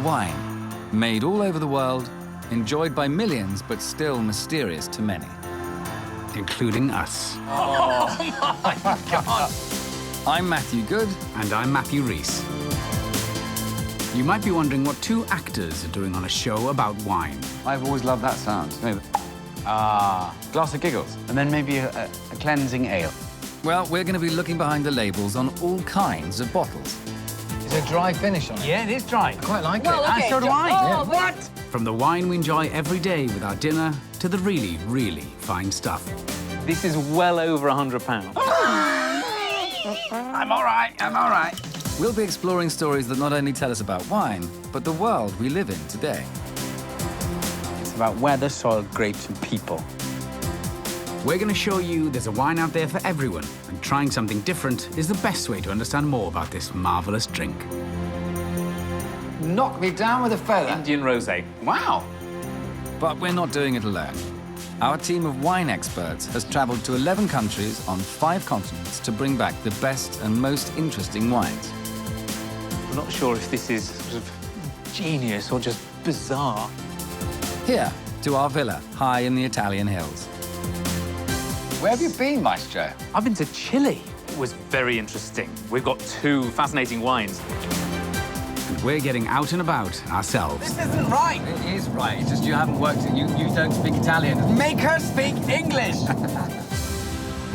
wine, made all over the world, enjoyed by millions, but still mysterious to many. Including us. Oh, my God. I'm Matthew Goode. And I'm Matthew Rhys. You might be wondering what two actors are doing on a show about wine. I've always loved that sound. Glass of giggles. And then maybe a cleansing ale. Well, we're going to be looking behind the labels on all kinds of bottles. Is there a dry finish on it? Yeah, it is dry. I quite like Well, it. okay, And so do I. Oh, What? From the wine we enjoy every day with our dinner to the really, really fine stuff. This is well over £100. I'm all right. We'll be exploring stories that not only tell us about wine, but the world we live in today. It's about weather, soil, grapes, and people. We're going to show you there's a wine out there for everyone, and trying something different is the best way to understand more about this marvelous drink. Knock me down with a feather. Indian rosé. Wow. But we're not doing it alone. Our team of wine experts has traveled to 11 countries on 5 continents to bring back the best and most interesting wines. I'm not sure if this is sort of genius or just bizarre. Here, to our villa, high in the Italian hills. Where have you been, Maestro? I've been to Chile. It was very interesting. We've got 2 fascinating wines. And we're getting out and about ourselves. This isn't right. It is right, it's just you haven't worked it. You don't speak Italian. Make her speak English.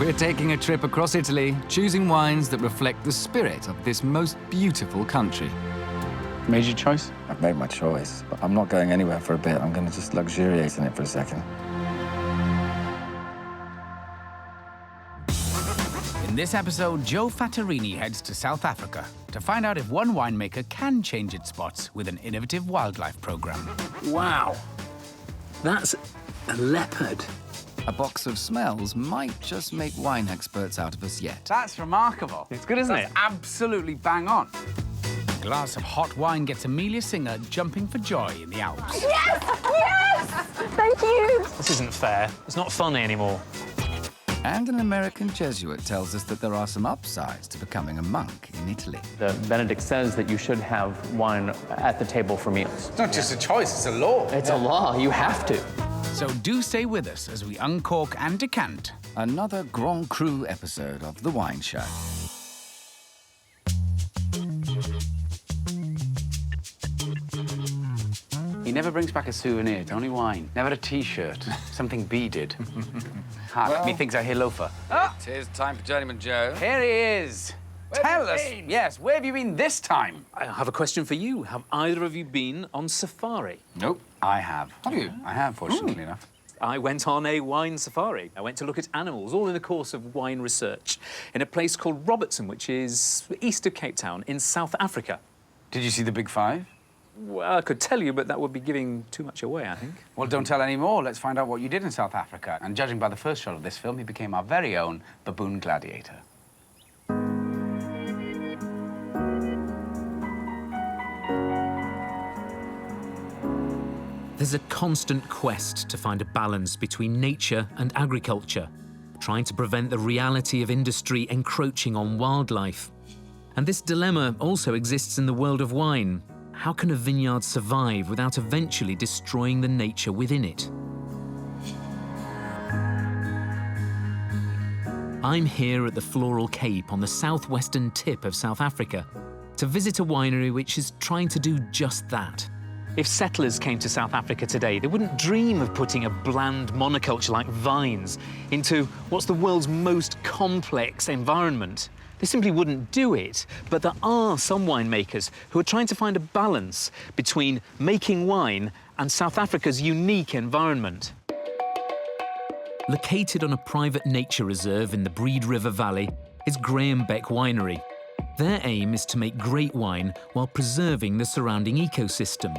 We're taking a trip across Italy, choosing wines that reflect the spirit of this most beautiful country. Made your choice? I've made my choice, but I'm not going anywhere for a bit. I'm going to just luxuriate in it for a second. In this episode, Joe Fattorini heads to South Africa to find out if one winemaker can change its spots with an innovative wildlife program. Wow. That's a leopard. A box of smells might just make wine experts out of us yet. That's remarkable. It's good, isn't it? Absolutely bang on. A glass of hot wine gets Amelia Singer jumping for joy in the Alps. Yes! Yes! Thank you. This isn't fair. It's not funny anymore. And an American Jesuit tells us that there are some upsides to becoming a monk in Italy. The Benedict says that you should have wine at the table for meals. It's not just a choice, it's a law. It's a law. You have to. So do stay with us as we uncork and decant. Another Grand Cru episode of The Wine Show. He never brings back a souvenir, it's only wine. Never a T-shirt, something beaded. Hark, methinks I hear loafer. It is time for Journeyman Joe. Here he is. Tell us, yes, where have you been this time? I have a question for you. Have either of you been on safari? Nope, I have. Have you? I have, fortunately enough. I went on a wine safari. I went to look at animals, all in the course of wine research, in a place called Robertson, which is east of Cape Town in South Africa. Did you see the big 5? Well, I could tell you, but that would be giving too much away, I think. Well, don't tell any more. Let's find out what you did in South Africa. And judging by the first shot of this film, he became our very own baboon gladiator. There's a constant quest to find a balance between nature and agriculture, trying to prevent the reality of industry encroaching on wildlife. And this dilemma also exists in the world of wine. How can a vineyard survive without eventually destroying the nature within it? I'm here at the Floral Cape on the southwestern tip of South Africa to visit a winery which is trying to do just that. If settlers came to South Africa today, they wouldn't dream of putting a bland monoculture like vines into what's the world's most complex environment. They simply wouldn't do it. But there are some winemakers who are trying to find a balance between making wine and South Africa's unique environment. Located on a private nature reserve in the Breed River Valley is Graham Beck Winery. Their aim is to make great wine while preserving the surrounding ecosystem.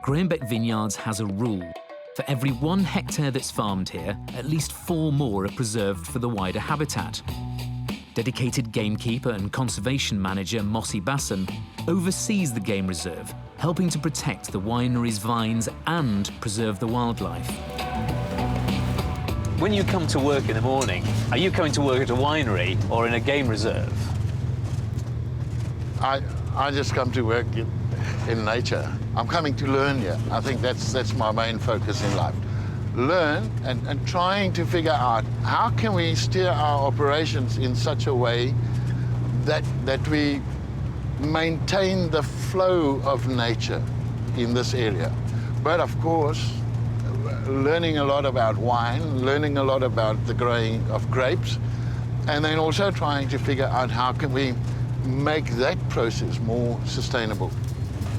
Graham Beck Vineyards has a rule. For every 1 hectare that's farmed here, at least 4 more are preserved for the wider habitat. Dedicated gamekeeper and conservation manager Mossy Basson oversees the game reserve, helping to protect the winery's vines and preserve the wildlife. When you come to work in the morning, are you coming to work at a winery or in a game reserve? I just come to work. in nature. I'm coming to learn here. I think that's my main focus in life. Learn and trying to figure out how can we steer our operations in such a way that we maintain the flow of nature in this area. But of course, learning a lot about wine, learning a lot about the growing of grapes, and then also trying to figure out how can we make that process more sustainable.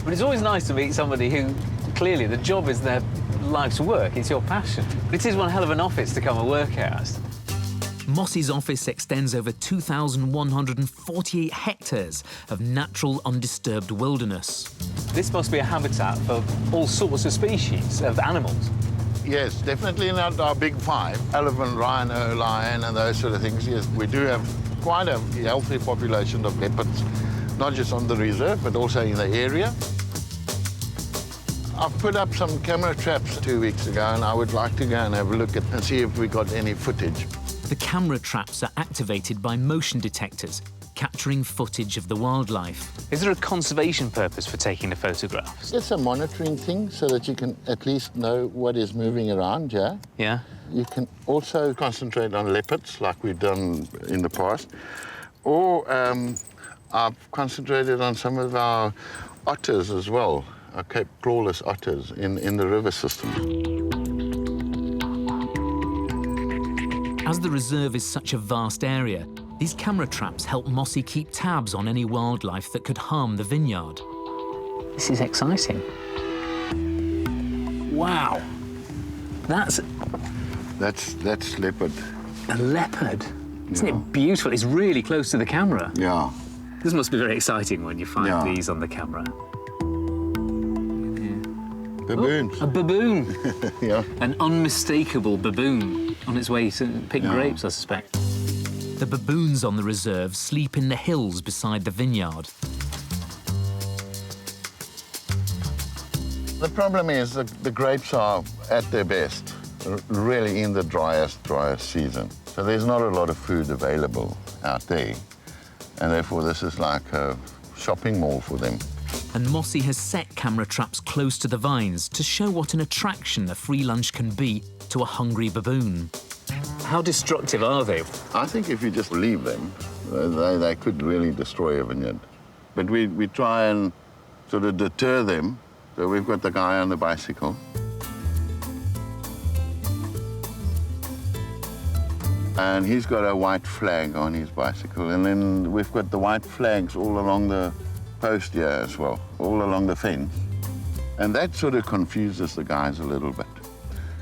But it's always nice to meet somebody who, clearly, the job is their life's work, it's your passion. It is one hell of an office to come and work at. Mossie's office extends over 2,148 hectares of natural, undisturbed wilderness. This must be a habitat for all sorts of species of animals. Yes, definitely not our big five, elephant, rhino, lion, and those sort of things. Yes, we do have quite a healthy population of leopards, not just on the reserve, but also in the area. I've put up some camera traps 2 weeks ago, and I would like to go and have a look at and see if we got any footage. The camera traps are activated by motion detectors, capturing footage of the wildlife. Is there a conservation purpose for taking the photographs? It's a monitoring thing so that you can at least know what is moving around, yeah? Yeah. You can also concentrate on leopards, like we've done in the past. Or I've concentrated on some of our otters as well, our Cape clawless otters in the river system. As the reserve is such a vast area, these camera traps help Mossie keep tabs on any wildlife that could harm the vineyard. This is exciting. Wow. That's leopard. a leopard. Isn't it beautiful? It's really close to the camera. Yeah. This must be very exciting when you find these on the camera. Baboons. Oh, a baboon. Yeah. An unmistakable baboon on its way to pick grapes, I suspect. The baboons on the reserve sleep in the hills beside the vineyard. The problem is that the grapes are at their best, really in the driest season. So there's not a lot of food available out there. And therefore, this is like a shopping mall for them. And Mossie has set camera traps close to the vines to show what an attraction a free lunch can be to a hungry baboon. How destructive are they? I think if you just leave them, they could really destroy a vineyard. But we try and sort of deter them. So we've got the guy on the bicycle. And he's got a white flag on his bicycle. And then we've got the white flags all along the post here as well, all along the fence. And that sort of confuses the guys a little bit,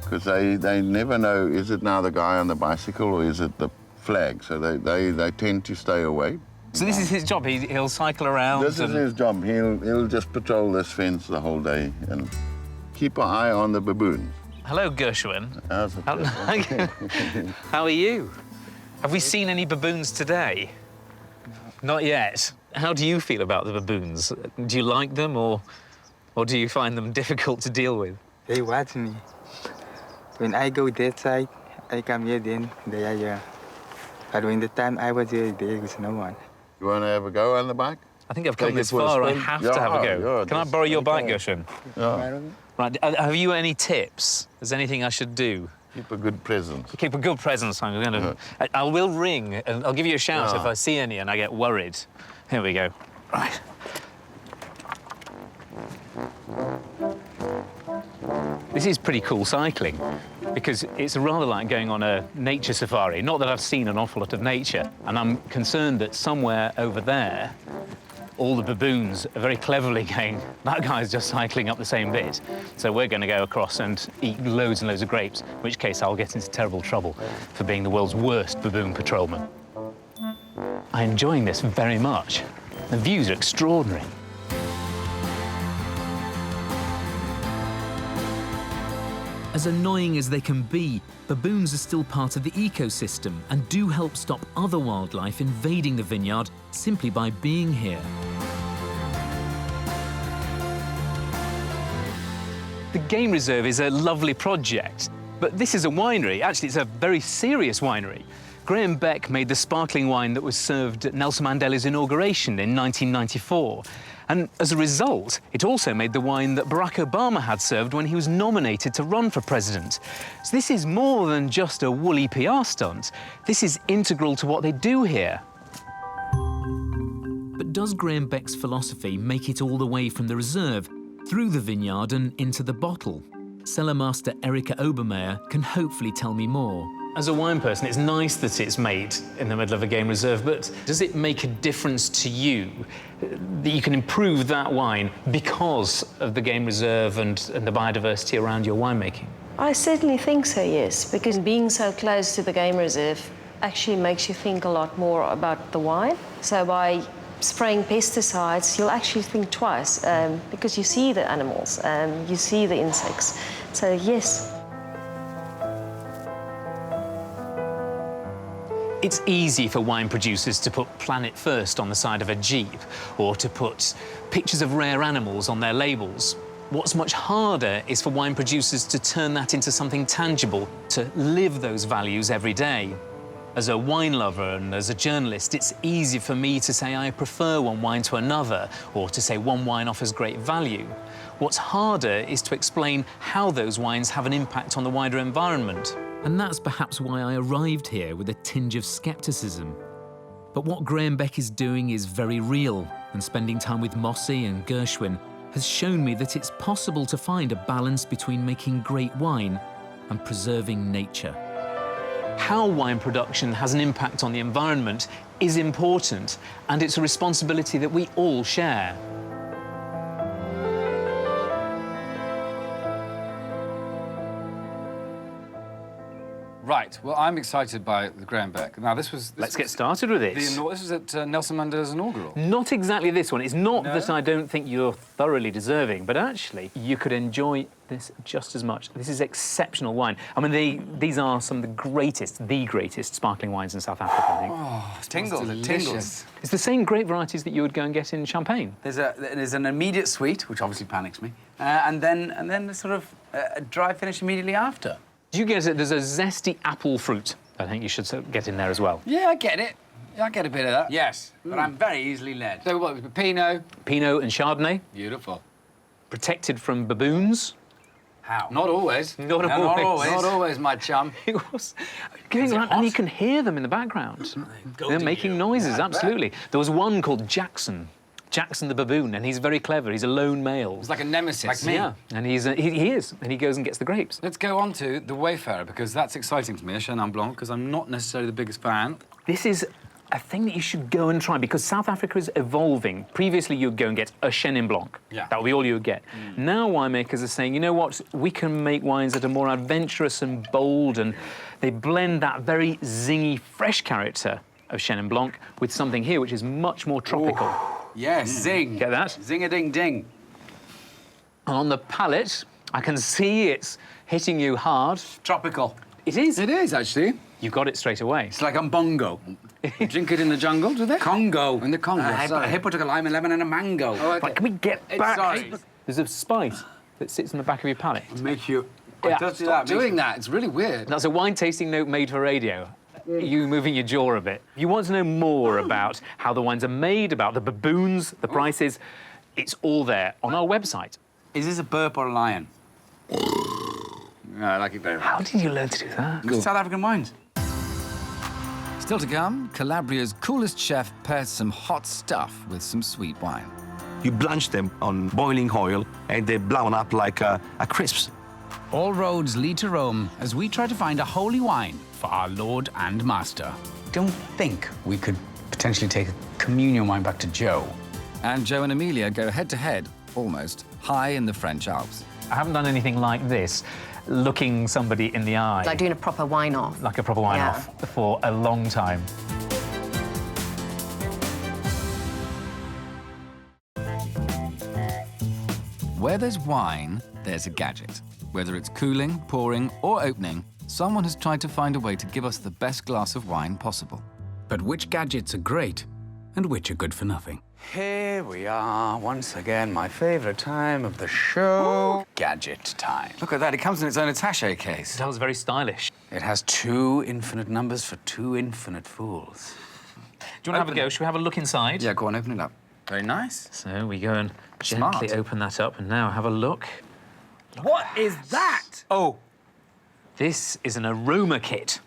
because they never know, is it now the guy on the bicycle or is it the flag? So they tend to stay away. So this is his job, he'll cycle around? This is his job. He'll just patrol this fence the whole day and keep an eye on the baboons. Hello, Gershwin. How's it? How are you? Have we seen any baboons today? No. Not yet. How do you feel about the baboons? Do you like them or do you find them difficult to deal with? They watch me. When I go that side, I come here, then they are here. But when the time I was here, there was no one. You want to have a go on the bike? I think I've come this far, I have to have a go. Can I borrow your bike, Gershwin? Yeah. Right, have you any tips? Is there anything I should do? Keep a good presence. Keep a good presence. I'm going to... I will ring, and I'll give you a shout if I see any and I get worried. Here we go. Right. This is pretty cool cycling, because it's rather like going on a nature safari. Not that I've seen an awful lot of nature, and I'm concerned that somewhere over there, all the baboons are very cleverly going, that guy's just cycling up the same bit. So we're going to go across and eat loads and loads of grapes, in which case I'll get into terrible trouble for being the world's worst baboon patrolman. I'm enjoying this very much. The views are extraordinary. As annoying as they can be, baboons are still part of the ecosystem and do help stop other wildlife invading the vineyard simply by being here. The game reserve is a lovely project, but this is a winery. Actually, it's a very serious winery. Graham Beck made the sparkling wine that was served at Nelson Mandela's inauguration in 1994. And as a result, it also made the wine that Barack Obama had served when he was nominated to run for president. So this is more than just a woolly PR stunt. This is integral to what they do here. But does Graham Beck's philosophy make it all the way from the reserve, through the vineyard and into the bottle? Cellar master Erika Obermeier can hopefully tell me more. As a wine person, it's nice that it's made in the middle of a game reserve, but does it make a difference to you that you can improve that wine because of the game reserve and the biodiversity around your winemaking? I certainly think so, yes, because being so close to the game reserve actually makes you think a lot more about the wine. So by spraying pesticides, you'll actually think twice because you see the animals, you see the insects. So yes. It's easy for wine producers to put Planet First on the side of a Jeep or to put pictures of rare animals on their labels. What's much harder is for wine producers to turn that into something tangible, to live those values every day. As a wine lover and as a journalist, it's easy for me to say I prefer one wine to another or to say one wine offers great value. What's harder is to explain how those wines have an impact on the wider environment. And that's perhaps why I arrived here with a tinge of scepticism. But what Graham Beck is doing is very real, and spending time with Mossy and Gershwin has shown me that it's possible to find a balance between making great wine and preserving nature. How wine production has an impact on the environment is important, and it's a responsibility that we all share. Right, well, I'm excited by the Graham Beck. Now, Let's get started with it. This was at Nelson Mandela's inaugural. Not exactly this one. It's not that I don't think you're thoroughly deserving, but actually, you could enjoy this just as much. This is exceptional wine. I mean, these are some of the greatest sparkling wines in South Africa, I think. Oh, it tingles. It's the same grape varieties that you would go and get in Champagne. There's an immediate sweet, which obviously panics me, and then a sort of a dry finish immediately after. You get it. There's a zesty apple fruit. I think you should get in there as well. Yeah, I get it. I get a bit of that. Yes, but I'm very easily led. So what, Pinot? Pinot and Chardonnay. Beautiful. Protected from baboons. How? Not always. Not always. Not always, my chum. It was going around, and you can hear them in the background. They're making noises, absolutely. There was one called Jackson the baboon, and he's very clever. He's a lone male. He's like a nemesis. Like me. Yeah, and he is, and he goes and gets the grapes. Let's go on to the Wayfarer, because that's exciting to me, a Chenin Blanc, because I'm not necessarily the biggest fan. This is a thing that you should go and try, because South Africa is evolving. Previously, you'd go and get a Chenin Blanc. Yeah. That would be all you would get. Now winemakers are saying, you know what, we can make wines that are more adventurous and bold, and they blend that very zingy, fresh character of Chenin Blanc with something here which is much more tropical. Ooh. Yes, zing. Get that? Zing-a-ding-ding. On the palate, I can see it's hitting you hard. Tropical. It is. It is, actually. You got it straight away. It's like a bongo. Drink it in the jungle, do they? Congo. In the Congo, A hippo took a lime, a lemon and a mango. Oh, okay. Right, can we get back? Sorry. There's a spice that sits in the back of your palate. It makes you... Yeah. It does do Stop that. doing that. It's really weird. That's a wine tasting note made for radio. You moving your jaw a bit. If you want to know more about how the wines are made, about the baboons, the prices, it's all there on our website. Is this a burp or a lion? No, I like it very much. How did you learn to do that? South African wines. Still to come, Calabria's coolest chef pairs some hot stuff with some sweet wine. You blanch them on boiling oil, and they blown up like a crisps. All roads lead to Rome as we try to find a holy wine for our Lord and Master. Don't think we could potentially take a communion wine back to Joe. And Joe and Amelia go head-to-head, almost, high in the French Alps. I haven't done anything like this, looking somebody in the eye. Like doing a proper wine-off. Like a proper wine-off for a long time. Where there's wine, there's a gadget. Whether it's cooling, pouring, or opening, someone has tried to find a way to give us the best glass of wine possible. But which gadgets are great and which are good for nothing? Here we are, once again, my favourite time of the show. Ooh. Gadget time. Look at that, it comes in its own attaché case. That was very stylish. It has 2 infinite numbers for 2 infinite fools. Do you want to have a go? Should we have a look inside? Yeah, go on, open it up. Very nice. So we go and gently open that up and now have a look. What is that? Oh, this is an aroma kit.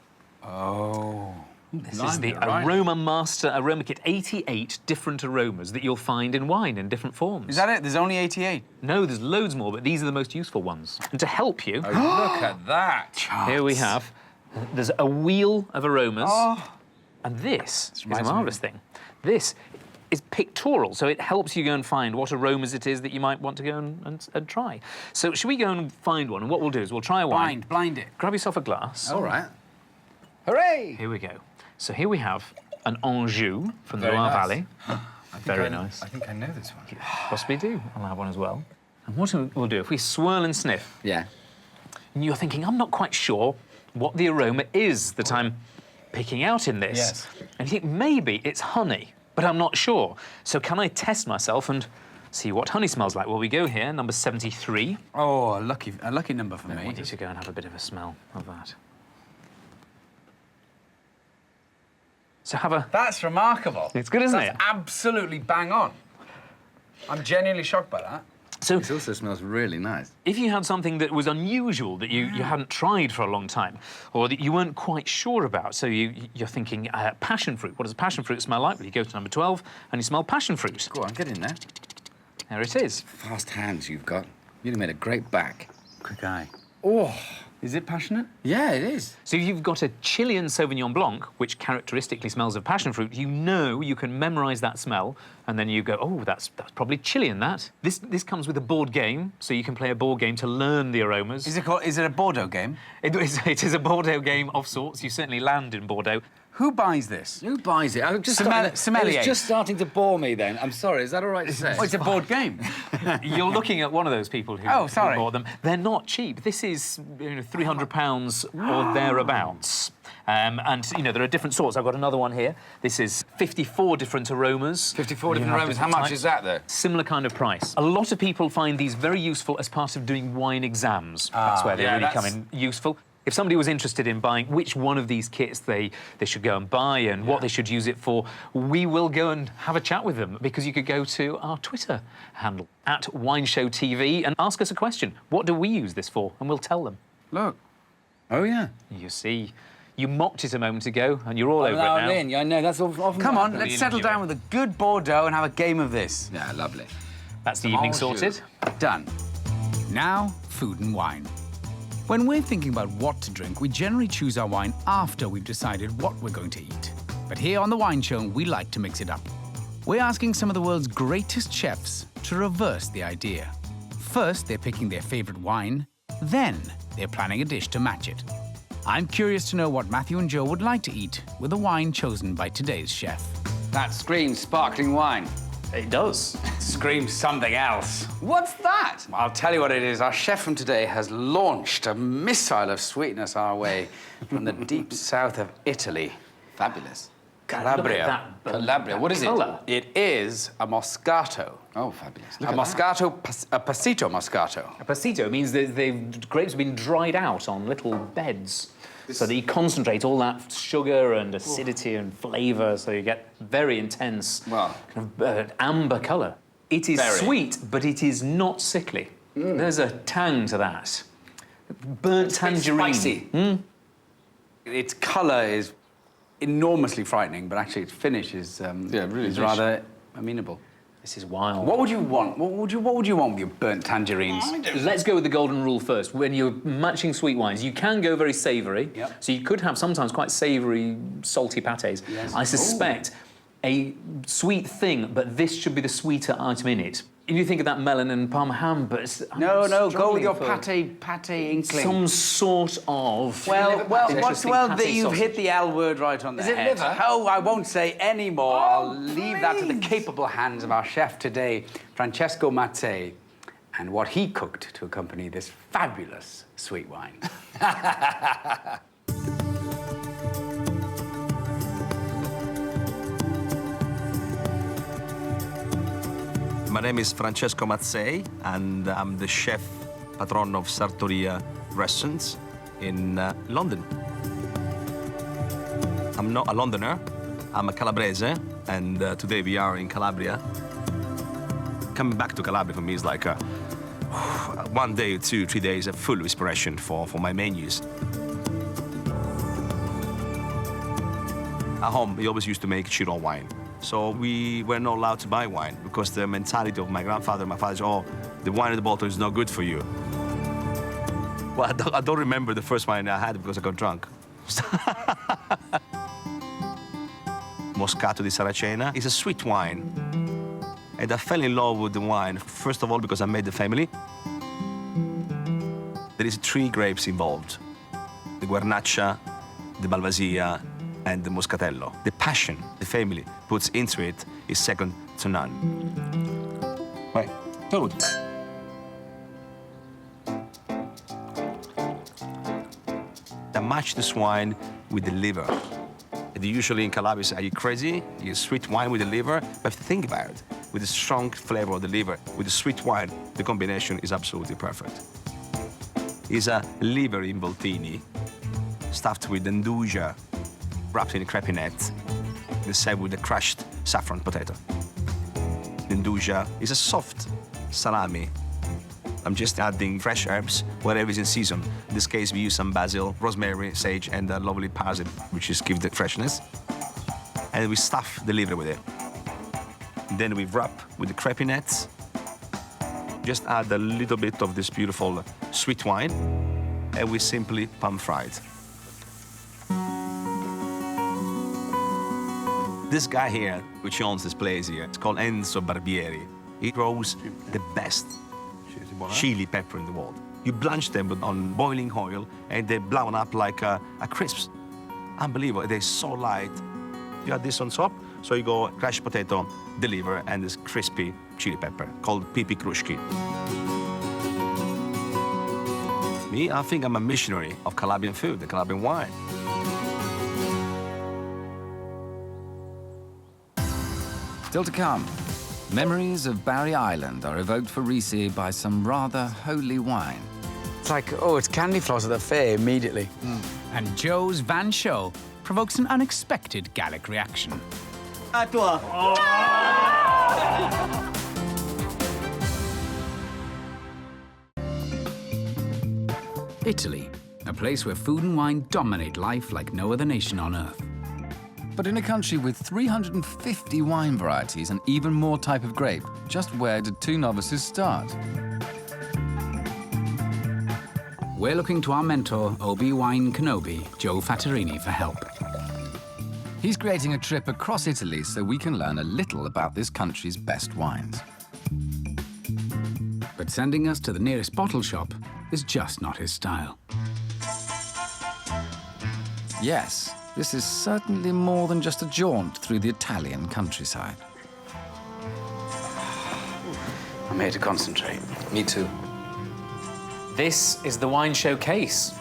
Oh. This is the Aroma Master Aroma Kit. 88 different aromas that you'll find in wine in different forms. Is that it? There's only 88? No, there's loads more, but these are the most useful ones. And to help you... Oh, look at that. Here we have... There's a wheel of aromas. Oh. And this is a marvellous thing. This is pictorial, so it helps you go and find what aromas it is that you might want to go and try. So should we go and find one? And what we'll do is we'll try a wine. Blind it. Grab yourself a glass. All right. Hooray! Here we go. So here we have an Anjou from the Loire Valley. Very nice. I think I know this one. Possibly do. I'll have one as well. And what we'll do, if we swirl and sniff... Yeah. And you're thinking, I'm not quite sure what the aroma is that I'm picking out in this. Yes. And you think, maybe it's honey, but I'm not sure. So can I test myself and see what honey smells like? Well, we go here, number 73. Oh, a lucky number for me. I want you to go and have a bit of a smell of that. So have a... That's remarkable. It's good, isn't it? That's absolutely bang on. I'm genuinely shocked by that. So it also smells really nice. If you had something that was unusual, that you hadn't tried for a long time, or that you weren't quite sure about, so you're thinking, passion fruit, what does passion fruit smell like? Well, you go to number 12 and you smell passion fruit. Go on, get in there. There it is. Fast hands you've got. You'd have made a great back. Quick eye. Oh. Is it passionate? Yeah, it is. So if you've got a Chilean Sauvignon Blanc, which characteristically smells of passion fruit, you know you can memorise that smell, and then you go, oh, that's probably Chilean, that. This comes with a board game, so you can play a board game to learn the aromas. Is it a Bordeaux game? It is a Bordeaux game of sorts. You certainly land in Bordeaux. Who buys this? Who buys it? I was Sommelier. just starting to bore me then. I'm sorry, is that all right to say? Oh, it's a board game. You're looking at one of those people who bought them. They're not cheap. This is £300 or thereabouts. And, you know, there are different sorts. I've got another one here. This is 54 different aromas. 54 different aromas. How much is that, though? Similar kind of price. A lot of people find these very useful as part of doing wine exams. That's where they really come in useful. If somebody was interested in buying which one of these kits they should go and buy and what they should use it for, we will go and have a chat with them, because you could go to our Twitter handle, @WineShowTV, and ask us a question. What do we use this for? And we'll tell them. Look. Oh, yeah. You see, you mocked it a moment ago, and you're all over it now. I'm in. Yeah, I know. That's often... Come on, let's settle down with a good Bordeaux and have a game of this. Yeah, lovely. That's the evening sorted. Done. Now, food and wine. When we're thinking about what to drink, we generally choose our wine after we've decided what we're going to eat. But here on The Wine Show, we like to mix it up. We're asking some of the world's greatest chefs to reverse the idea. First, they're picking their favourite wine. Then, they're planning a dish to match it. I'm curious to know what Matthew and Joe would like to eat with the wine chosen by today's chef. That screams sparkling wine. It does. It screams something else. What's that? I'll tell you what it is. Our chef from today has launched a missile of sweetness our way from the deep south of Italy. Fabulous. Calabria. Calabria. What is it? It is a Moscato. Oh, fabulous. Look a Moscato, a Passito Moscato. A Passito means that the grapes have been dried out on little beds, so that you concentrate all that sugar and acidity and flavour, so you get very intense kind of, amber colour. It is sweet, but it is not sickly. There's a tang to that. Burnt tangerine. It's spicy. Its colour is enormously frightening, but actually its finish is, is rather amenable. This is wild. What would you want? What would you want with your burnt tangerines? Let's go with the golden rule first. When you're matching sweet wines, you can go very savoury. Yep. So you could have sometimes quite savoury, salty pâtés. Yes. I suspect a sweet thing, but this should be the sweeter item in it. You think of that melon and parma ham, but no, go with your pâté inkling. Some sort of. You've hit the L word right on the head. Is it liver? Oh, I won't say any more. I'll leave that to the capable hands of our chef today, Francesco Mazzei, and what he cooked to accompany this fabulous sweet wine. My name is Francesco Mazzei, and I'm the chef patron of Sartoria restaurants in London. I'm not a Londoner, I'm a Calabrese, and today we are in Calabria. Coming back to Calabria for me is like 1 day, 2, 3 days of full inspiration for my menus. At home, we always used to make Chiron wine. So we were not allowed to buy wine because the mentality of my grandfather and my father is, oh, the wine in the bottle is not good for you. Well, I don't remember the first wine I had because I got drunk. Moscato di Saracena is a sweet wine. And I fell in love with the wine, first of all, because I made the family. There is 3 grapes involved. The Guarnacha, the Malvasia, and the Moscatello. The passion the family puts into it is second to none. Right, good. I match this wine with the liver. And usually in Calabria, are you crazy? You sweet wine with the liver? But if you think about it, with the strong flavor of the liver, with the sweet wine, the combination is absolutely perfect. It's a liver involtini, stuffed with nduja, wrapped in a crepinette, and served with the crushed saffron potato. The nduja is a soft salami. I'm just adding fresh herbs, whatever is in season. In this case, we use some basil, rosemary, sage, and a lovely parsley, which is give the freshness. And we stuff the liver with it. Then we wrap with the crepinette. Just add a little bit of this beautiful sweet wine, and we simply pan-fry it. This guy here, which owns this place here, it's called Enzo Barbieri. He grows the best chili pepper in the world. You blanch them on boiling oil, and they blown up like a crisps. Unbelievable, they're so light. You add this on top, so you go crushed potato, the liver, and this crispy chili pepper called pipi krushki. Me, I think I'm a missionary of Calabrian food, the Calabrian wine. Still to come, memories of Barry Island are evoked for Rhys by some rather holy wine. It's like, oh, it's candy floss at the fair immediately. And Joe's Vin Chaud provokes an unexpected Gallic reaction. À toi. Italy, a place where food and wine dominate life like no other nation on earth. But in a country with 350 wine varieties and even more type of grape, just where did 2 novices start? We're looking to our mentor, Obi-Wan Kenobi, Joe Fattorini, for help. He's creating a trip across Italy so we can learn a little about this country's best wines. But sending us to the nearest bottle shop is just not his style. Yes, this is certainly more than just a jaunt through the Italian countryside. I'm here to concentrate. Me too. This is the wine showcase.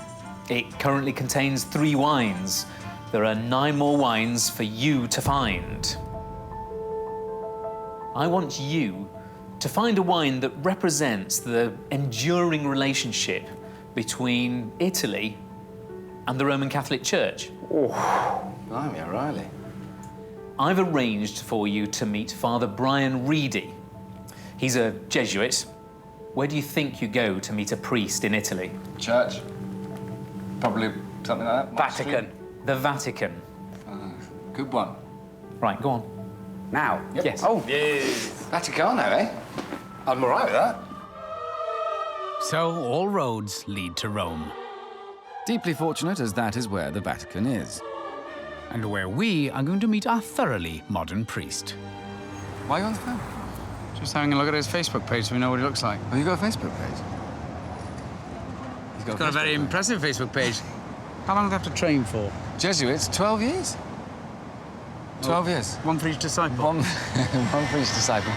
It currently contains 3 wines. There are 9 more wines for you to find. I want you to find a wine that represents the enduring relationship between Italy and the Roman Catholic Church. Oh, blimey, O'Reilly. I've arranged for you to meet Father Brian Reedy. He's a Jesuit. Where do you think you go to meet a priest in Italy? Church. Probably something like that. Vatican. The Vatican. Good one. Right, go on. Now? Yep. Yes. Oh, Vaticano, eh? I'm all right with that. So all roads lead to Rome. Deeply fortunate as that is where the Vatican is. And where we are going to meet our thoroughly modern priest. Why are you on the phone? just having a look at his Facebook page so we know what he looks like. Oh, you got a Facebook page? He's got a very impressive Facebook page. How long do they have to train for? Jesuits, 12 years. 12 years. One for each disciple. One for each disciple.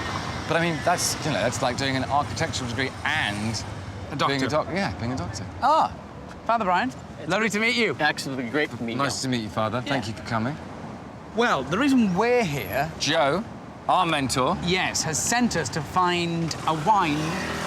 But I mean, that's, you know, that's like doing an architectural degree and a doctor. Being a doctor. Yeah, being a doctor. Ah, Father Brian, lovely to meet you. Absolutely great to meet you. Nice to meet you, Father. Thank you for coming. Well, the reason we're here... Joe, our mentor... Yes, has sent us to find a wine...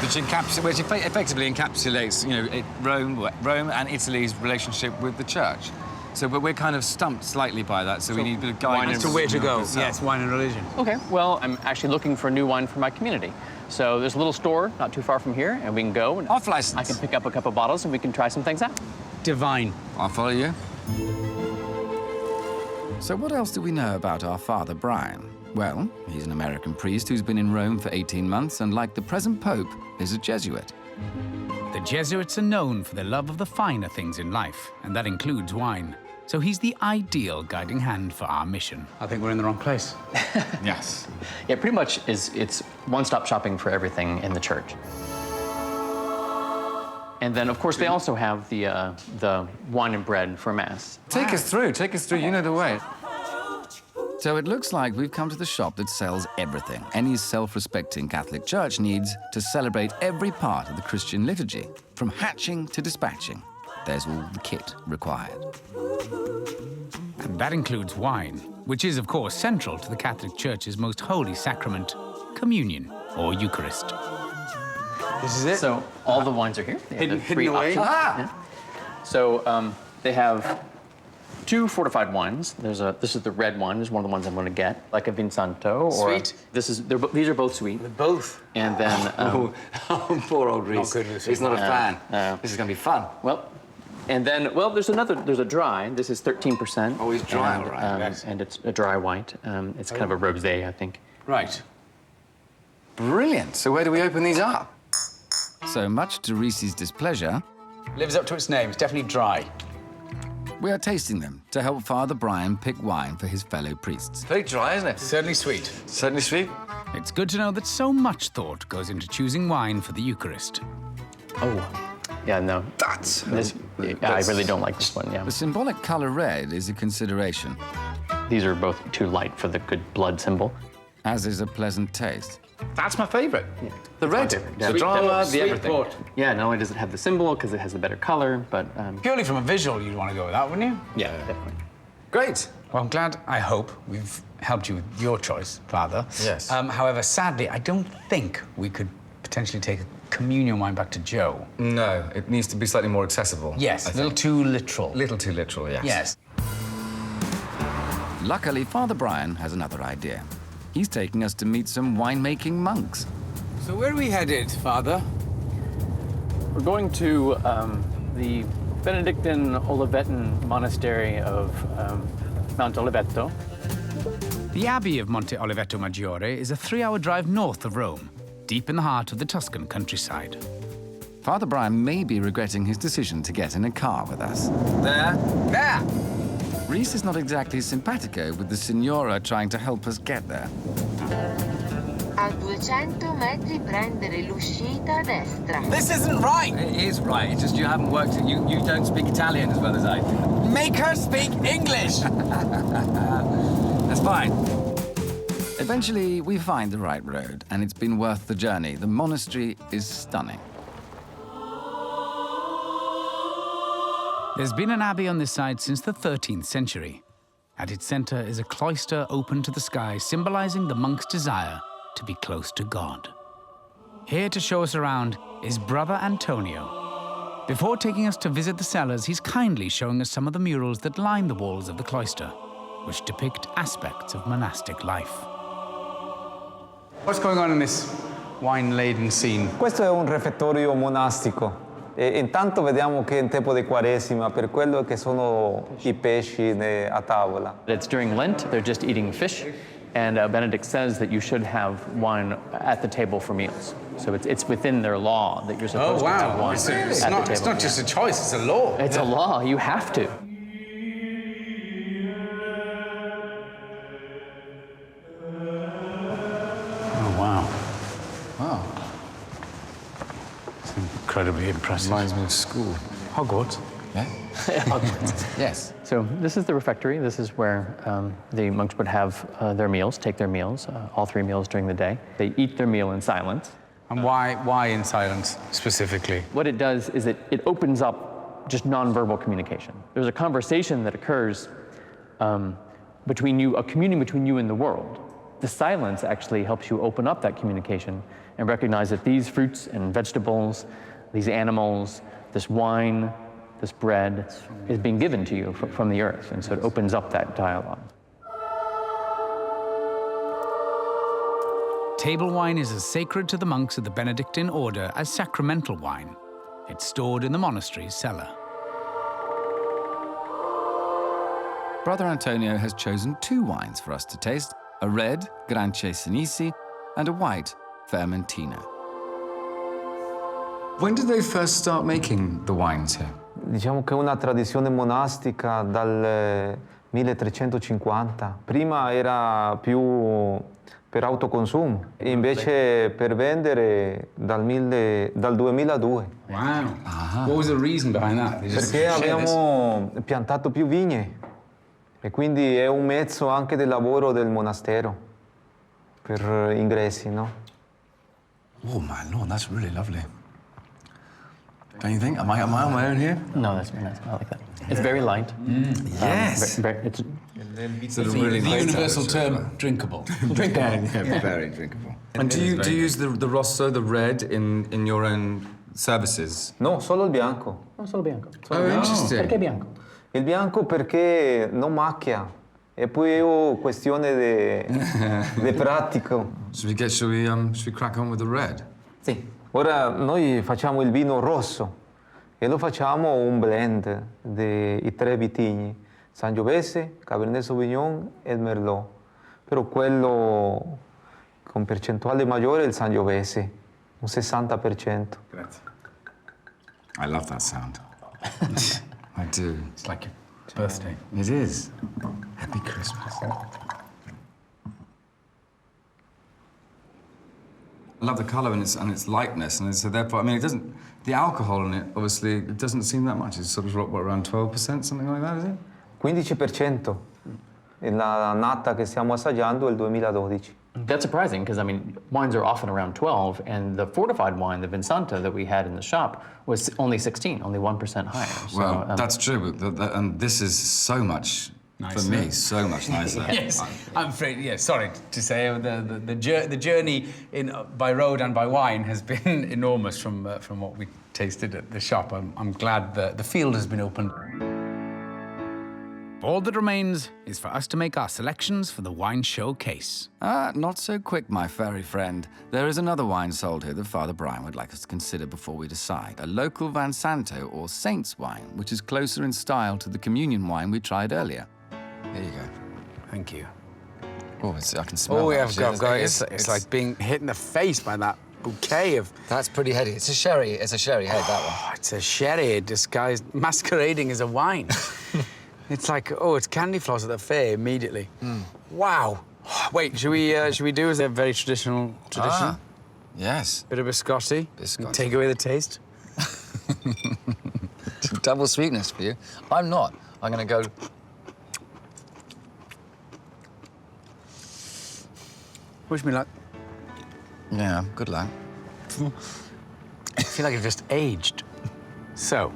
Which effectively encapsulates, you know, Rome and Italy's relationship with the church. So, but we're kind of stumped slightly by that, so we need a bit of guidance. As to where to go. Yes, wine and religion. Okay, well, I'm actually looking for a new wine for my community. So there's a little store not too far from here, and we can go. And Off license. I can pick up a couple bottles, and we can try some things out. Divine. I'll follow you. So what else do we know about our Father Brian? Well, he's an American priest who's been in Rome for 18 months and, like the present Pope, is a Jesuit. The Jesuits are known for their love of the finer things in life, and that includes wine. So he's the ideal guiding hand for our mission. I think we're in the wrong place. Yes. Yeah, pretty much it's one-stop shopping for everything in the church. And then, of course, they also have the wine and bread for Mass. Take us through, you know the way. So it looks like we've come to the shop that sells everything any self-respecting Catholic Church needs to celebrate every part of the Christian liturgy, from hatching to dispatching. There's all the kit required. And that includes wine, which is, of course, central to the Catholic Church's most holy sacrament, communion, or Eucharist. This is it? So all the wines are here. They have Hidden away. Yeah. So they have 2 fortified wines. This is the red one. This is one of the ones I'm going to get, like a Vin Chaud. Sweet. These are both sweet. They're both. And then Poor old Rhys. He's not a fan. This is going to be fun. Well, and then there's a dry. This is 13%. Oh, he's dry, all right. Yes. And it's a dry white. It's kind of a rosé, I think. Right. Brilliant. So where do we open these up? So much to Rhys's displeasure, Lives up to its name. It's definitely dry. we are tasting them to help Father Brian pick wine for his fellow priests. Very dry, isn't it? Certainly sweet. Certainly sweet. It's good to know that so much thought goes into choosing wine for the Eucharist. Oh, yeah, no. I really don't like this one, yeah. The symbolic color red is a consideration. These are both too light for the good blood symbol. As is a pleasant taste. That's my favourite. Yeah. The red, the drama, the everything. Port. Yeah, not only does it have the symbol, because it has the better color, but... Purely from a visual, you'd want to go with that, wouldn't you? Yeah, definitely. Great. Well, I'm glad, I hope, we've helped you with your choice, Father. Yes. However, sadly, I don't think we could potentially take a communion wine back to Joe. No, it needs to be slightly more accessible. Yes, a little too literal. A little too literal, yes. Yes. Luckily, Father Brian has another idea. He's taking us to meet some winemaking monks. So where are we headed, Father? We're going to the Benedictine Olivetan Monastery of Mount Oliveto. The Abbey of Monte Oliveto Maggiore is a 3-hour drive north of Rome, deep in the heart of the Tuscan countryside. Father Brian may be regretting his decision to get in a car with us. There. Rhys is not exactly simpatico with the Signora trying to help us get there. A 200 metri prendere l'uscita a destra. This isn't right. It is right. It's just you haven't worked it. You don't speak Italian as well as I do. Make her speak English. That's fine. Eventually, we find the right road, and it's been worth the journey. The monastery is stunning. There's been an abbey on this side since the 13th century. At its center is a cloister open to the sky, symbolizing the monk's desire to be close to God. Here to show us around is Brother Antonio. Before taking us to visit the cellars, he's kindly showing us some of the murals that line the walls of the cloister, which depict aspects of monastic life. What's going on in this wine-laden scene? Questo è un refettorio monastico. E intanto vediamo che è in tempo di Quaresima, per quello che sono I pesci a tavola. It's during Lent, they're just eating fish, and Benedict says that you should have wine at the table for meals. So it's within their law that you're supposed to have wine at the table. It's not just a choice, it's a law. It's a law, you have to. Oh, wow. Wow. It's incredibly impressive. Reminds me of school. Hogwarts. Yeah? Hogwarts. Yes. So this is the refectory. This is where the monks would have their meals, take their meals, all 3 meals during the day. They eat their meal in silence. And why in silence, specifically? What it does is it opens up just nonverbal communication. There's a conversation that occurs between you, a communion between you and the world. The silence actually helps you open up that communication and recognize that these fruits and vegetables, these animals, this wine, this bread is being given to you from the earth. And so it opens up that dialogue. Table wine is as sacred to the monks of the Benedictine order as sacramental wine. It's stored in the monastery's cellar. Brother Antonio has chosen 2 wines for us to taste, a red, Grance Sinisi, and a white, Vermentino. When did they first start making the wines here? Diciamo che è una tradizione monastica dal 1350. Prima era più per autoconsumo, invece per vendere dal 2002. Wow. What was the reason behind that? Perché abbiamo piantato più vigne e quindi è un mezzo anche del lavoro del monastero per ingressi, no? Oh my lord, that's really lovely. Don't you think? Am I on my own here? No, that's very nice. I like that. It's very light. Yes. It's sort of the really nice universal temperature. term, drinkable. Yeah, very drinkable. And do you use the rosso, the red, in your own services? No, solo il bianco. No, solo bianco. Oh, interesting. Perché bianco? Il bianco perché non macchia. E poi è questione di pratico. Should we crack on with the red? Sì. Ora noi facciamo il vino rosso e lo facciamo un blend dei 3 vitigni, Sangiovese, Cabernet Sauvignon e il Merlot. Però quello con percentuale maggiore è il Sangiovese, un 60%. Grazie. I love that sound. I do. It's like your birthday. It is. Happy Christmas. I love the colour and its lightness, and so therefore, I mean, it doesn't. The alcohol in it, obviously, it doesn't seem that much. It's sort of what, around 12%, something like that, is it? 15%. E la nata che stiamo assaggiando è il 2012. That's surprising, because, I mean, wines are often around 12, and the fortified wine, the Vinsanta that we had in the shop, was only 16, only 1% higher. So, Well, that's true, but and this is so much, Nicer. for me, so much nicer. Yes, I'm afraid. Yeah, sorry to say, the journey by road and by wine has been enormous from what we tasted at the shop. I'm glad the field has been opened. All that remains is for us to make our selections for the wine showcase. Not so quick, my furry friend. There is another wine sold here that Father Brian would like us to consider before we decide. A local Van Santo or Saint's wine, which is closer in style to the communion wine we tried earlier. Here you go. Thank you. Oh, I can smell Oh, it. yeah, I've got it. It's like being hit in the face by that bouquet of... That's pretty heady. It's a sherry head, that one. Oh, it's a sherry disguised, masquerading as a wine. It's like, oh, it's candy floss at the fair immediately. Wow. Wait, should we do as a very traditional tradition? Yes. Bit of biscotti. Biscotti. Take away the taste. Double sweetness for you. I'm not. I'm going to go... Wish me luck. Yeah, good luck. I feel like I've just aged. So,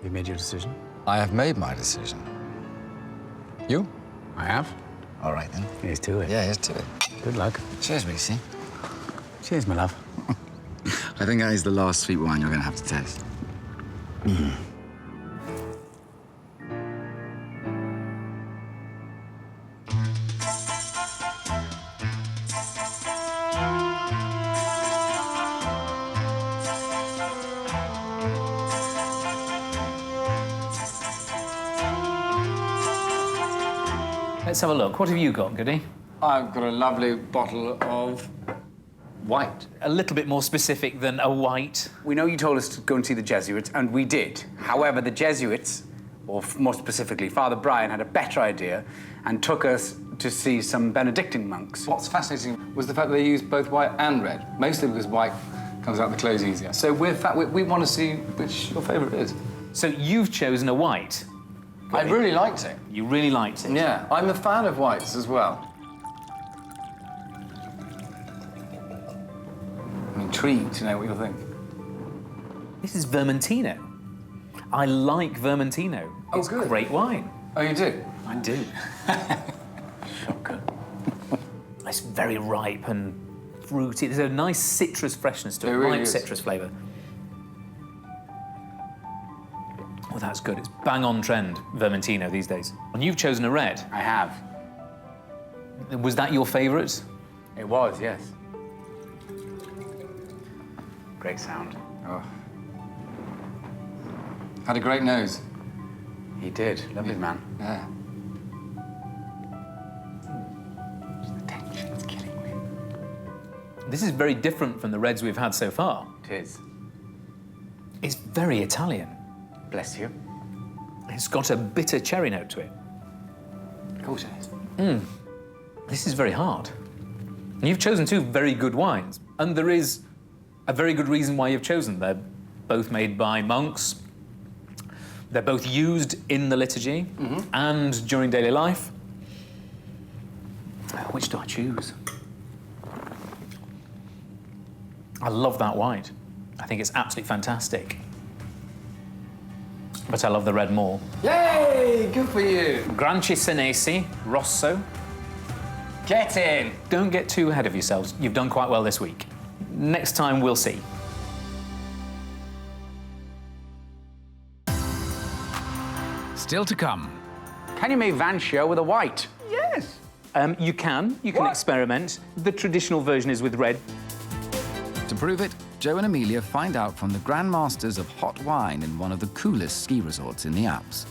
you made your decision? I have made my decision. You? I have. All right, then. Here's to it. Yeah, here's to it. Good luck. Cheers, Rhys. Cheers, my love. I think that is the last sweet wine you're going to have to taste. Let's have a look. What have you got, Goody? I've got a lovely bottle of white. A little bit more specific than a white. We know you told us to go and see the Jesuits, and we did. However, the Jesuits, or more specifically, Father Brian, had a better idea and took us to see some Benedictine monks. What's fascinating was the fact that they used both white and red, mostly because white comes out the clothes easier. So we want to see which your favourite is. So you've chosen a white. I really liked it. You really liked it? Yeah, I'm a fan of whites as well. I'm intrigued to know what you'll think. This is Vermentino. I like Vermentino. Oh, it's good. Great wine. Oh, you do? I do. Shocker. It's very ripe and fruity. There's a nice citrus freshness to it, really ripe is. citrus flavour. Oh, that's good. It's bang on trend, Vermentino, these days. And you've chosen a red. I have. Was that your favourite? It was, yes. Great sound. Oh. Had a great nose. He did. Lovely man. Yeah. The tension's killing me. This is very different from the reds we've had so far. It is. It's very Italian. Bless you. It's got a bitter cherry note to it. Of course it is. This is very hard. And you've chosen two very good wines, and there is a very good reason why you've chosen. They're both made by monks. They're both used in the liturgy and during daily life. Which do I choose? I love that white. I think it's absolutely fantastic. But I love the red more. Yay! Good for you. Granci Senesi, Rosso. Get in. Don't get too ahead of yourselves. You've done quite well this week. Next time, we'll see. Still to come. Can you make Vin Chaud with a white? Yes. You can experiment. The traditional version is with red. To prove it, Joe and Amelia find out from the grandmasters of hot wine in one of the coolest ski resorts in the Alps.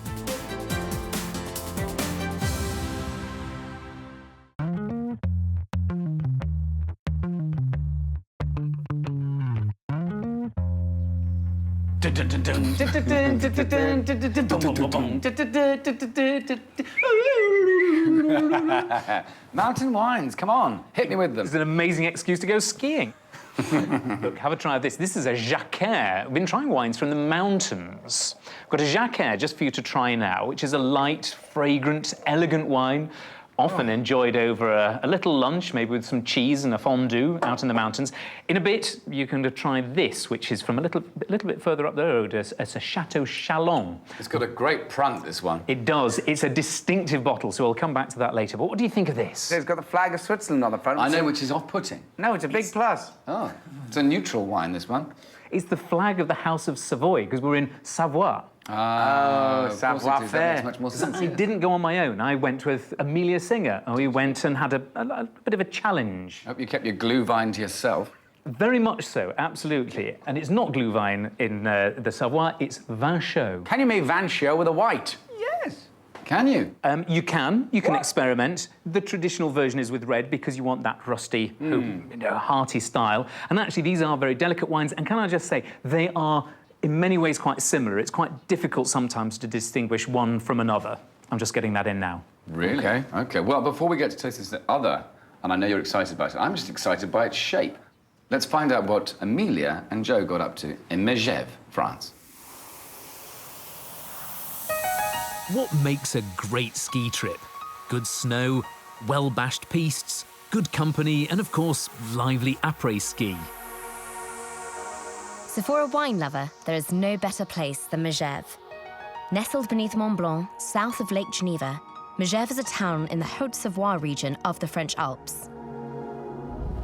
Mountain wines, come on, hit me with them. It's an amazing excuse to go skiing. Look, have a try of this. This is a Jacquard. We've been trying wines from the mountains. I've got a Jacquard just for you to try now, which is a light, fragrant, elegant wine, often enjoyed over a little lunch, maybe with some cheese and a fondue out in the mountains. In a bit, you can try this, which is from a little bit further up the road. It's a Chateau Chalon. It's got a great print, this one. It does. It's a distinctive bottle, so we'll come back to that later. But what do you think of this? It's got the flag of Switzerland on the front. I know, which is off-putting. No, it's a big plus. Oh, it's a neutral wine, this one. It's the flag of the House of Savoy, because we're in Savoie. Oh, savoir faire. That makes much more sense. I didn't go on my own. I went with Amelia Singer, and we went and had a bit of a challenge. Hope you kept your Glühwein to yourself. Very much so, absolutely. And it's not Glühwein in the Savoie, it's Vin Chaud. Can you make Vin Chaud with a white? Yes. Can you? You can experiment. The traditional version is with red because you want that rusty, hearty style. And actually, these are very delicate wines. And can I just say, they are in many ways quite similar. It's quite difficult sometimes to distinguish one from another. I'm just getting that in now. Really? Okay. Okay, well, before we get to taste this other, and I know you're excited about it, I'm just excited by its shape. Let's find out what Amelia and Joe got up to in Megève, France. What makes a great ski trip? Good snow, well-bashed pistes, good company, and of course, lively après-ski. So for a wine lover, there is no better place than Megève. Nestled beneath Mont Blanc, south of Lake Geneva, Megève is a town in the Haute-Savoie region of the French Alps.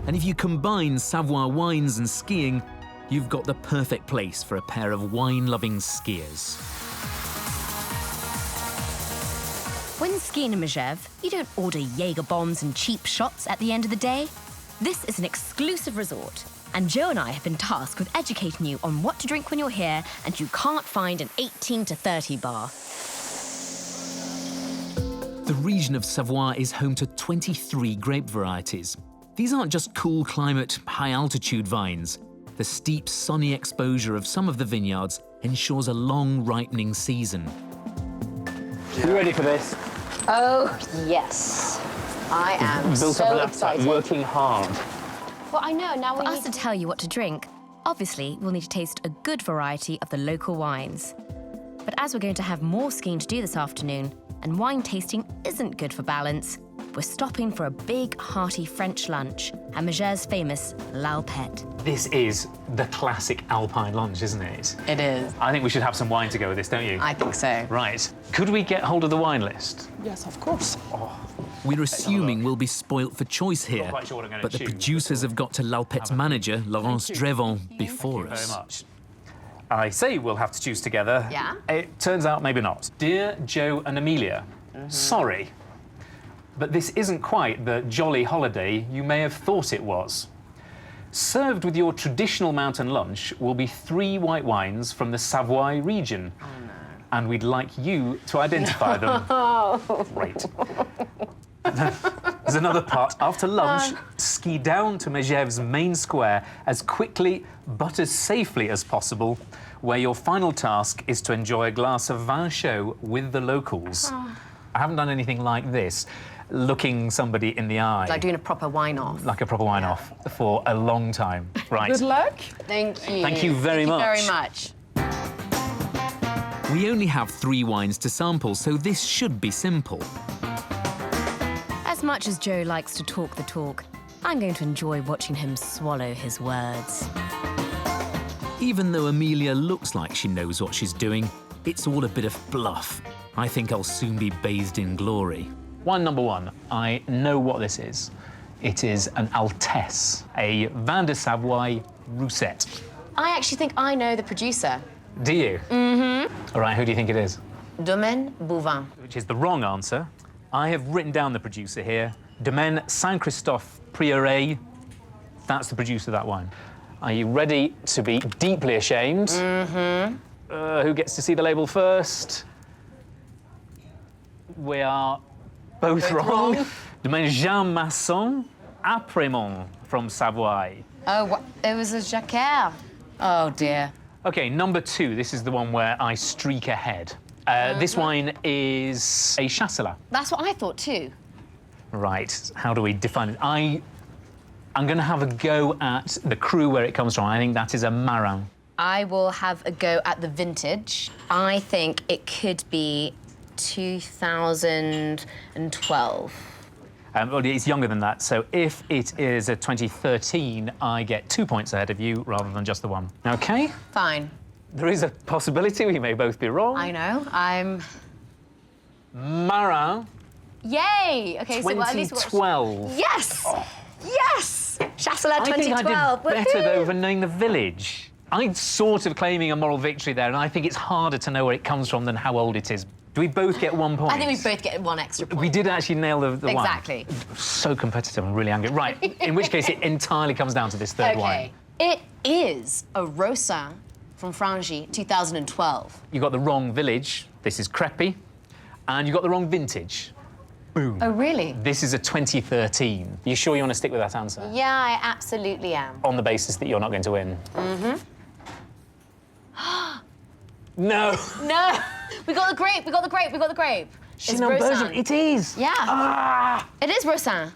And if you combine Savoie wines and skiing, you've got the perfect place for a pair of wine-loving skiers. When skiing in Megève, you don't order Jaeger bombs and cheap shots at the end of the day. This is an exclusive resort, and Joe and I have been tasked with educating you on what to drink when you're here, and you can't find an 18 to 30 bar. The region of Savoie is home to 23 grape varieties. These aren't just cool climate, high-altitude vines. The steep, sunny exposure of some of the vineyards ensures a long ripening season. You ready for this? Oh, yes. I am Built up so enough excited. time, working hard. Well, I know, now For we us need to tell you what to drink, obviously we'll need to taste a good variety of the local wines. But as we're going to have more skiing to do this afternoon, and wine tasting isn't good for balance, we're stopping for a big, hearty French lunch at Megève's famous L'Alpette. This is the classic Alpine lunch, isn't it? It is. I think we should have some wine to go with this, don't you? I think so. Right. Could we get hold of the wine list? Yes, of course. We're assuming we'll be spoilt for choice here, quite sure what I'm gonna but the choose, producers have got to L'Alpette's manager, Laurence Drevon, before Thank you us. very much. I say we'll have to choose together. Yeah? It turns out maybe not. Dear Joe and Amelia, sorry. But this isn't quite the jolly holiday you may have thought it was. Served with your traditional mountain lunch will be 3 white wines from the Savoy region. Oh, no. And we'd like you to identify them. Great. There's another part. After lunch, ski down to Megève's main square as quickly but as safely as possible, where your final task is to enjoy a glass of Vin Chaud with the locals. I haven't done anything like this, looking somebody in the eye. Like doing a proper wine-off. Like a proper wine-off for a long time. Right. Good luck. Thank you. Thank you very much. Thank you very much. We only have 3 wines to sample, so this should be simple. As much as Joe likes to talk the talk, I'm going to enjoy watching him swallow his words. Even though Amelia looks like she knows what she's doing, it's all a bit of bluff. I think I'll soon be bathed in glory. Wine number 1, I know what this is. It is an Altesse, a Vin de Savoie Roussette. I actually think I know the producer. Do you? Mm-hmm. All right, who do you think it is? Domaine Bouvin. Which is the wrong answer. I have written down the producer here. Domaine Saint-Christophe Prieuré. That's the producer of that wine. Are you ready to be deeply ashamed? Mm-hmm. Who gets to see the label first? We are both wrong. Domaine Jean Masson Apremont from Savoie. Oh, it was a Jacquard. Oh, dear. OK, number 2. This is the one where I streak ahead. This wine is a Chasselas. That's what I thought too. Right, how do we define it? I'm going to have a go at the cru where it comes from. I think that is a Marin. I will have a go at the vintage. I think it could be 2012. Well, it's younger than that, so if it is a 2013, I get 2 points ahead of you rather than just the 1. OK? Fine. There is a possibility we may both be wrong. I know. I'm... Marin. Yay! OK, so at least... 2012. Yes! Oh. Yes! Chasselas 2012. I think I did better, though, for knowing the village. I'm sort of claiming a moral victory there, and I think it's harder to know where it comes from than how old it is. Do we both get 1 point? I think we both get 1 extra point. We did actually nail the wine. Exactly. So competitive and really angry. Right, in which case it entirely comes down to this third wine. It is a Rosin from Frangy, 2012. You got the wrong village. This is Crepy. And you got the wrong vintage. Boom. Oh, really? This is a 2013. You sure you want to stick with that answer? Yeah, I absolutely am. On the basis that you're not going to win? Mm-hmm. No. No. We got the grape. We got the grape. We got the grape. It's Rosin. It is. Yeah. Ah. It is Rosin.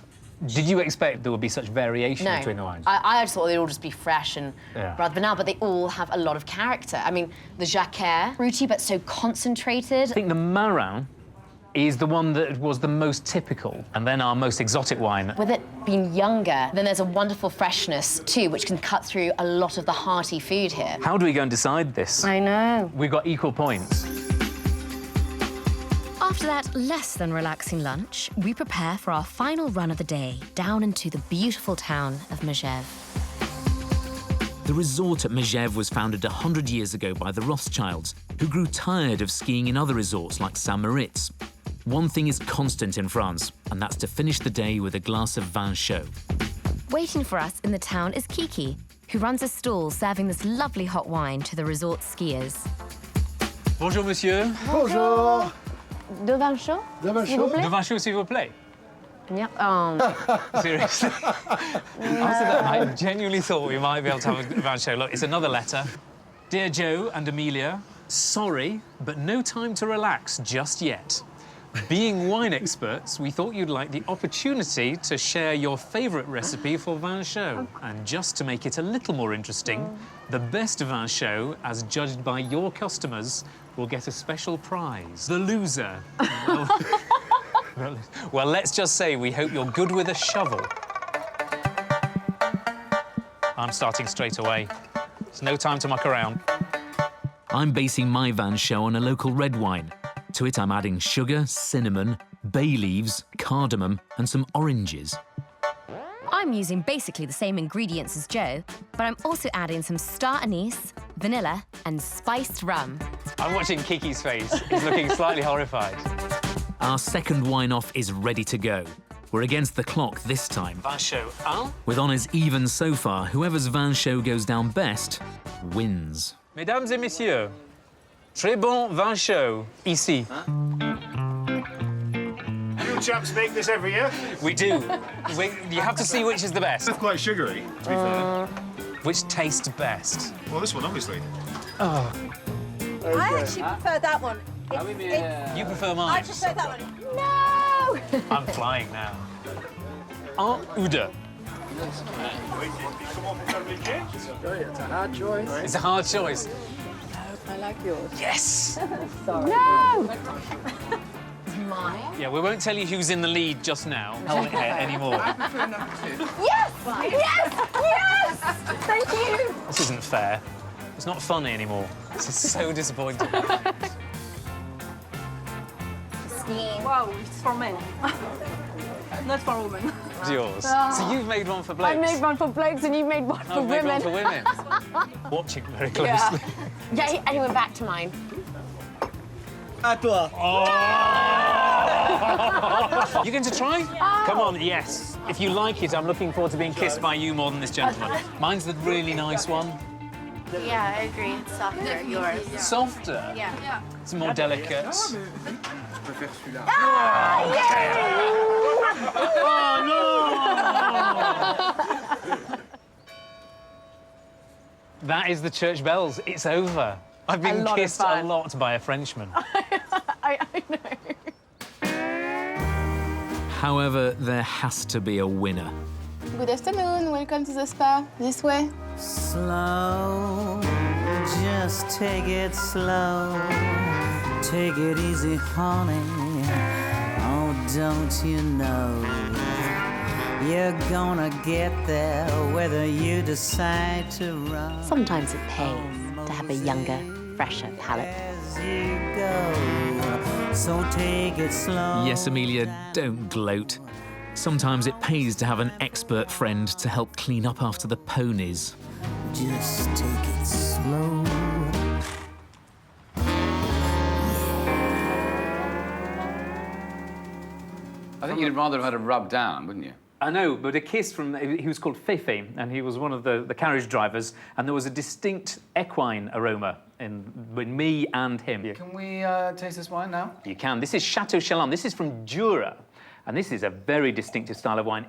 Did you expect there would be such variation between the wines? I just thought they'd all just be fresh and rather banal, but they all have a lot of character. I mean, the Jacquard, fruity but so concentrated. I think the Marin is the one that was the most typical, and then our most exotic wine. With it being younger, then there's a wonderful freshness too, which can cut through a lot of the hearty food here. How do we go and decide this? I know. We've got equal points. After that less than relaxing lunch, we prepare for our final run of the day down into the beautiful town of Megève. The resort at Megève was founded 100 years ago by the Rothschilds, who grew tired of skiing in other resorts like Saint-Moritz. One thing is constant in France, and that's to finish the day with a glass of Vin Chaud. Waiting for us in the town is Kiki, who runs a stall serving this lovely hot wine to the resort skiers. Bonjour, monsieur. Bonjour. De Vin Chaud? De Vin Chaud, s'il vous plaît. Yeah. Seriously? After that, I genuinely thought we might be able to have a Vin Chaud. Look, it's another letter. Dear Joe and Amelia, sorry, but no time to relax just yet. Being wine experts, we thought you'd like the opportunity to share your favourite recipe for Vin Chaud. And just to make it a little more interesting, the best Vin Chaud, as judged by your customers, will get a special prize. The loser. Well, let's just say we hope you're good with a shovel. I'm starting straight away. There's no time to muck around. I'm basing my Vin Chaud on a local red wine. To it, I'm adding sugar, cinnamon, bay leaves, cardamom, and some oranges. I'm using basically the same ingredients as Joe, but I'm also adding some star anise, vanilla, and spiced rum. I'm watching Kiki's face. He's looking slightly horrified. Our second wine off is ready to go. We're against the clock this time. Vin Chaud, hein? With honours even so far, whoever's Vin Chaud goes down best wins. Mesdames et messieurs, très bon Vin Chaud, ici. You chaps make this every year? We do. You have to see which is the best. It's quite sugary, to be fair. Which tastes best? Well, this one, obviously. Oh. I actually prefer that one. You prefer I mine? prefer that one. No! I'm flying now. En Oude. It's a hard choice. It's a hard choice. I like yours. Yes! Sorry. No! Mine? Yeah, we won't tell you who's in the lead just now, helmet hair, anymore. Yes! Yes! Yes! Thank you! This isn't fair. It's not funny anymore. This is so disappointing. Wow, it's for men. Not for women. It's yours. Oh. So you've made one for blokes. I made one for blokes and you made one for I've made women. one for women. Watching very closely. Yeah, and he went back to mine. À toi. Oh! You going to try? Oh. Come on, yes. If you like it, I'm looking forward to being kissed by you more than this gentleman. Mine's the really nice one. Yeah, I agree. It's softer, yours. Softer? Yeah. It's more delicate. Ah, Oh, no! That is the church bells. It's over. I've been kissed a lot by a Frenchman. I know. However, there has to be a winner. Good afternoon. Welcome to the spa. This way. Slow, just take it slow. Take it easy, honey. Oh, don't you know you're gonna get there whether you decide to run. Sometimes it pays to have a younger, fresher palate. So take it slow. Yes, Amelia, don't gloat. Sometimes it pays to have an expert friend to help clean up after the ponies. Just take it slow. I think you'd rather have had a rub down, wouldn't you? I know, but a kiss from... He was called Fefe, and he was one of the carriage drivers, and there was a distinct equine aroma in me and him. Can we taste this wine now? You can. This is Chateau Chalon. This is from Jura, and this is a very distinctive style of wine.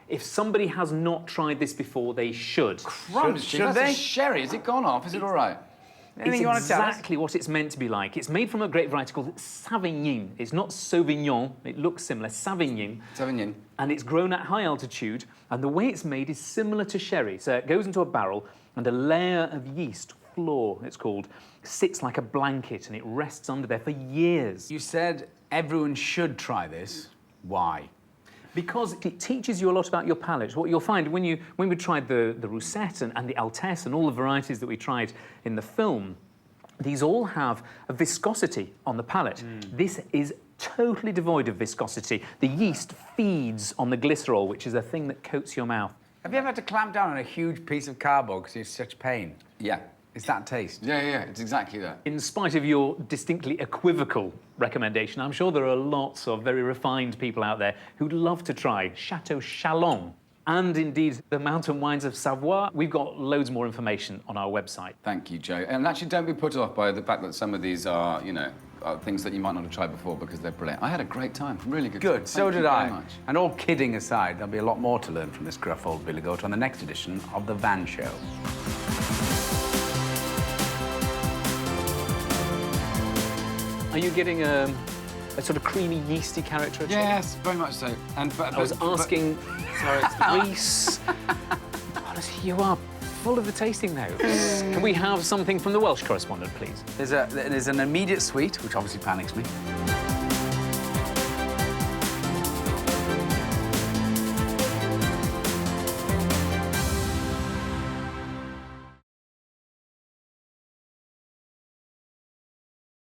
If somebody has not tried this before, they should. Crumbs, should they? Sherry, has it gone off? Is it all right? It's exactly what it's meant to be like. It's made from a grape variety called Savagnin. It's not Sauvignon. It looks similar. Savagnin. Savagnin. And it's grown at high altitude. And the way it's made is similar to sherry. So it goes into a barrel, and a layer of yeast, floor it's called, sits like a blanket, and it rests under there for years. You said everyone should try this. Why? Because it teaches you a lot about your palate. What you'll find when we tried the Roussette and the Altesse and all the varieties that we tried in the film, these all have a viscosity on the palate. This is totally devoid of viscosity. The yeast feeds on the glycerol, which is a thing that coats your mouth. Have you ever had to clamp down on a huge piece of cardboard because it's such pain? Yeah. It's that taste? Yeah, it's exactly that. In spite of your distinctly equivocal recommendation, I'm sure there are lots of very refined people out there who'd love to try Chateau Chalon and indeed the mountain wines of Savoie. We've got loads more information on our website. Thank you, Joe. And actually, don't be put off by the fact that some of these are, are things that you might not have tried before because they're brilliant. I had a great time, really good. Good, time. so Thank did you I. very much. And all kidding aside, there'll be a lot more to learn from this gruff old Billy Goat on the next edition of The Vin Chaud. Are you getting a sort of creamy, yeasty character? Yes, very much so. And I was asking, Rhys. Honestly, you are full of the tasting notes. Can we have something from the Welsh correspondent, please? There's an immediate sweet, which obviously panics me.